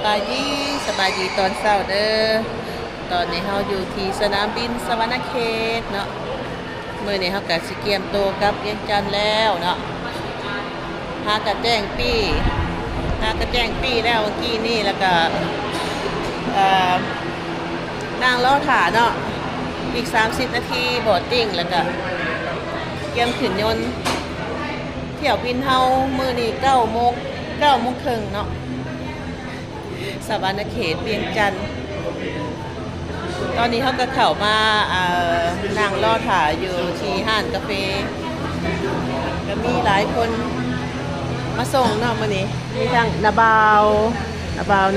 บายดีสบายดีตอนเช้าเด้อตอนนี้เราอยู่ที่สนามบินสวรรณเขตเนาะมื้อนี้เราก็สิเตรียมตัวกลับเวียงจันทน์แล้วเนาะหากระแจ้งปี้แล้วเมื่อกี้นี่แล้วก็นั่งรอถ่าเนาะอีก30นาทีบอร์ดติ้งแล้วก็เตรียมขึ้นยนต์เที่ยวบินเฮามื้อนี้9 โมงครึ่งเนาะสวรรณเขตเวียงจันทน์ตอนนี้เขาก็เข้ามานั่งรอถ่ายอยู่ที่ห้านกาแฟก็มีหลายคนมาส่งเนาะมื้อนี้มีทั้งนาบาว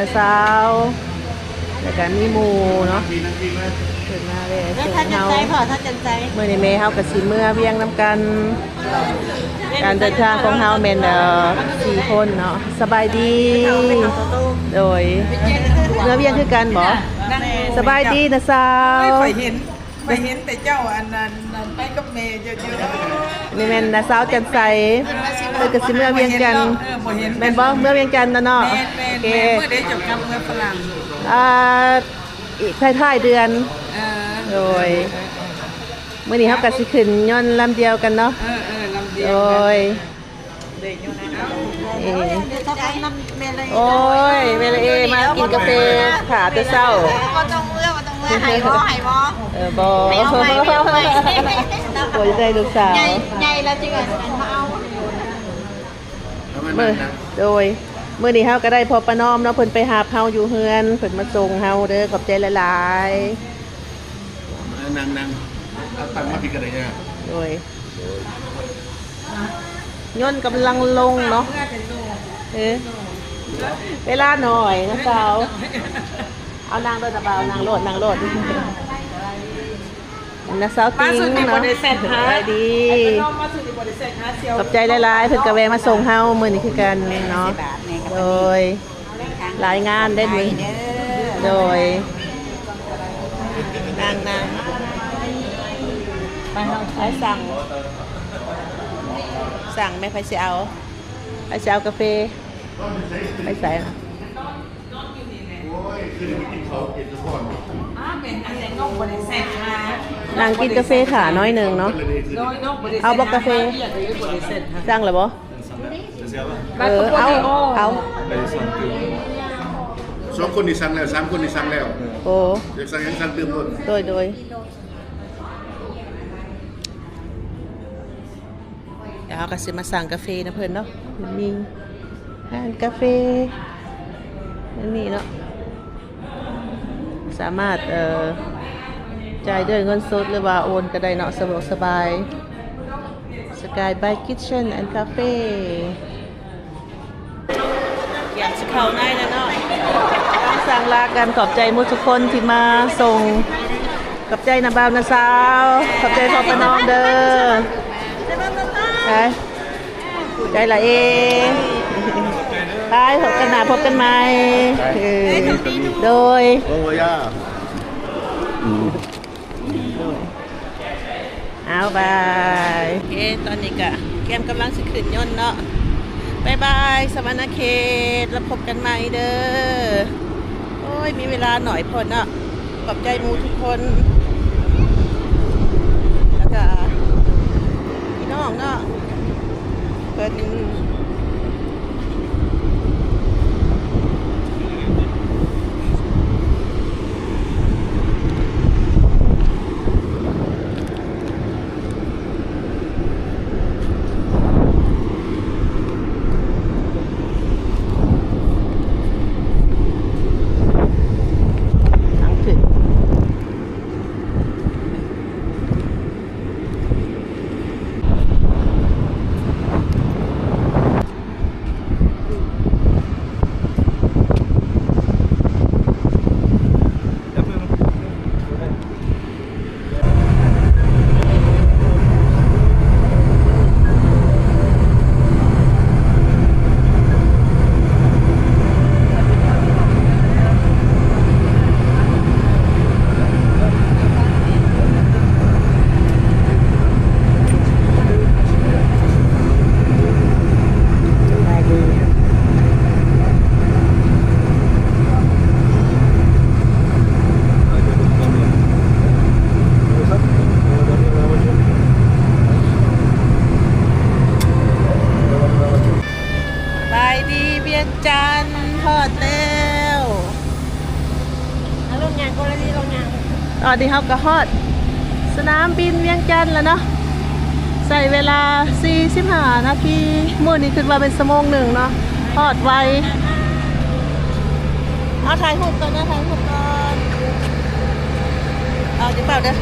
นาสาวแล้วก็มีหมู่เนาะขึ้นมาเลยส่งเฮามื้อนี้แม่เฮาก็สิเมื่อเวียงนำกันการเดินทางของเฮาแม่น4 คนเนาะสบายดีโดยเมื่อเวียงคือกันบ่สบายดีนะสาวไปเห็นแต่เจ้าอันนั้นไปกับเมย์เยอะๆนี่แม่นนะสาวจันใสเพิ่นก็สิเมื่อเวียงจันทน์แม่นบ่เมื่อเวียงจันทน์เนาะโอเคเมื่อได้จบกับเมืองฝรั่งอีกท้ายๆเดือนโดยมื้อนี้เฮาก็สิขึ้นยนต์ลำเดียวกันเนาะลำเดียวโดยโอ้ยเวลามากินกาแฟขาแต่เช้าบ่ต้องเมื่อให้บ่บ่โอ้ยได้ลูกสาวใหญ่แล้วจิกันมาเอาโดยมื้อนี้เฮาก็ได้พอประนอมเนาะเพิ่นไปหาเฮาอยู่เฮือนเพิ่นมาส่งเฮาเด้อขอบใจหลายๆนั่งเอาตังมาพิกันได้ยังโดยย่นกำลังลงเนาะเวลาหน่อยนะสาวเอานางโดดนะเบานางโลดนะสาวติ้งเนาะดีขอบใจหลายๆเพิ่นกระแวมาส่งเฮามื้อนี้คือกันเนาะโดยหลายงานได้มื้อโดยนางไปเฮาไปสั่งแม่ไผสิเอากาแฟไปใส่นะนางกินกาแฟขาน้อยหนึ่งเนาะเอาบอกกาแฟสั่งหรือบ่เอา2 คนที่สั่งแล้ว3 คนที่สั่งแล้วโอ้อยากสั่งยังสั่งเติมหมดโดยเดี๋ยวเราก็สิมาสั่งกาแฟนะเพื่อนเนาะมีร้านกาแฟนั่นนี่เนาะสามารถจ่ายด้วยเงินสดหรือว่าโอนก็ได้เนาะสะดวกสบาย Sky by Kitchen and Cafe อยากจะเข้าในนะเนาะต้องสั่งลากันขอบใจมุทุกคนที่มาส่งขอบใจนะบ่าวนะสาวขอบใจพ่อป้าน้องเด้อใจละเองไปพบกันใหม่โดยโอ้ย่าเอาบายโอเคตอนนี้ก็แกมกำลังสิขึ้นยนต์เนาะบายบายสวรรณเขตแล้วพบกันใหม่เด้อโอ้ยมีเวลาหน่อยพอเนาะขอบใจมูทุกคนแล้วก็พี่น้องเนาะเปิด วียงจันทร์ทอดแล้ว แล้วลงยางก็เลยลงยาง ตอนนี้เขาก็ฮอดสนามบินเวียงจันทร์แล้วเนาะใส่เวลา45นาทีมื้อนี้ขึ้นมาเป็นชั่วโมงหนึ่งเนาะฮอดไวเอาถ่ายรูปก่อนนะถ่ายรูปก่อนเอาจะเปล่าเด้อ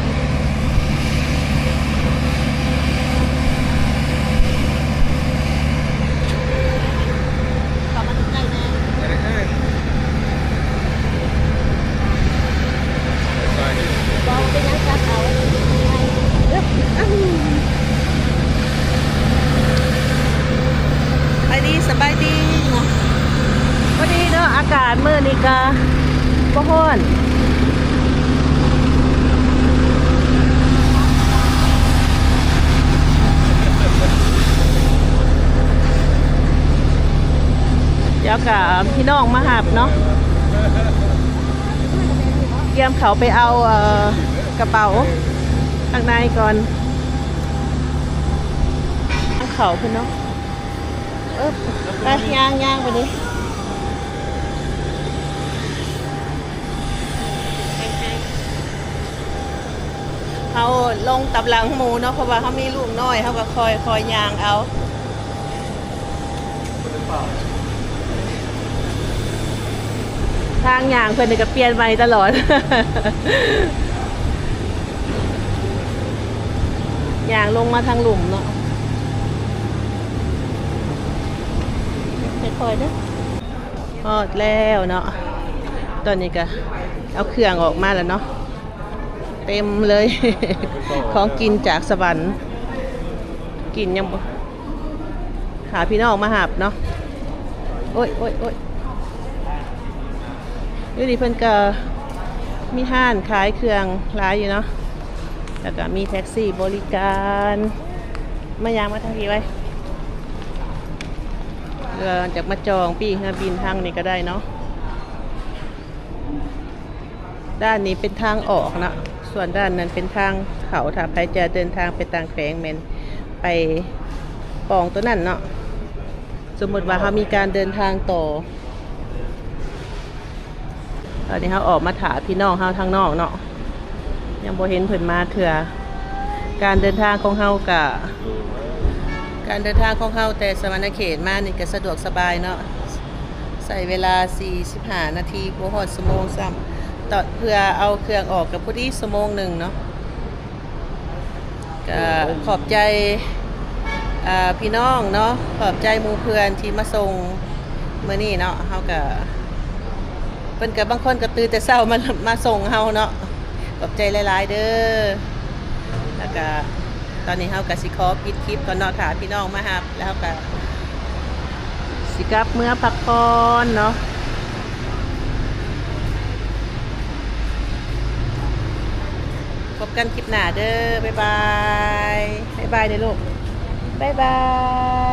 มาถึงไหนแน่บอกเป็นยังจัดเอาไปดีสบายดีเนาะวันนี้เนาะอากาศมื้อนี้ก็บ่ร้อนเดี๋ยวกับพี่น้องมาหับเนาะเตรียมเขาไปเอากระเป๋าข้างในก่อนข้างเขาเพื่อนเนาะไปย่างไปดิเขาลงตับหลังหมูเนาะเพราะว่าเขามีลูกน้อยเขาก็คอยย่างเอาทางย่างเพื่อนนี่ก็เปลี่ยนไปตลอด ย่างลงมาทางหลุมเนาะค่อยๆเด้อฮอดแล้วเนาะตอนนี้ก็เอาเครื่องออกมาแล้วเนาะเต็มเลย ของกินจากสวรรค์กินยังบ่หาพี่น้องมาหับเนาะโอ้ยอยู่ดีเพิ่นก็มีห้านขายเครื่องร้ายอยู่เนาะแล้วก็มีแท็กซี่บริการมายางมาทางนี้ไว้เรือจากมาจองปีกบินทางนี้ก็ได้เนาะด้านนี้เป็นทางออกนะส่วนด้านนั้นเป็นทางเขาถ้าใครจะเดินทางไปต่างแปลงแมนไปปองตัวนั่นเนาะสมมติว่าเขามีการเดินทางต่อตอนนี้เขาออกมาถามพี่น้องเขาทางนอกเนาะยังบ่เห็นเพิ่นมาเถื่อการเดินทางของเฮากับการเดินทางของเฮาแต่สวรรณเขตมานี่ก็สะดวกสบายเนาะใส่เวลา45นาทีบ่ฮอดชั่วโมงซ้ำต่อเพื่อเอาเครื่องออกกับผู้ที่ชั่วโมงหนึ่งเนาะก็ขอบใจพี่น้องเนาะขอบใจหมู่เพื่อนที่มาส่งมื้อนี้เนาะเฮาก็เพิ่นก็บางคนก็ตื่นแต่เช้ามาส่งเฮาเนาะขอบใจหลายๆเด้อแล้วก็ตอนนี้เฮาก็สิขอปิดคลิปก่อนเนาะค่ะพี่น้องมารับแล้วเฮาก็สิกลับเมื่อพักผ่อนเนาะพบกันคลิปหน้าเด้อบ๊ายบายเด้อลูกบ๊ายบาย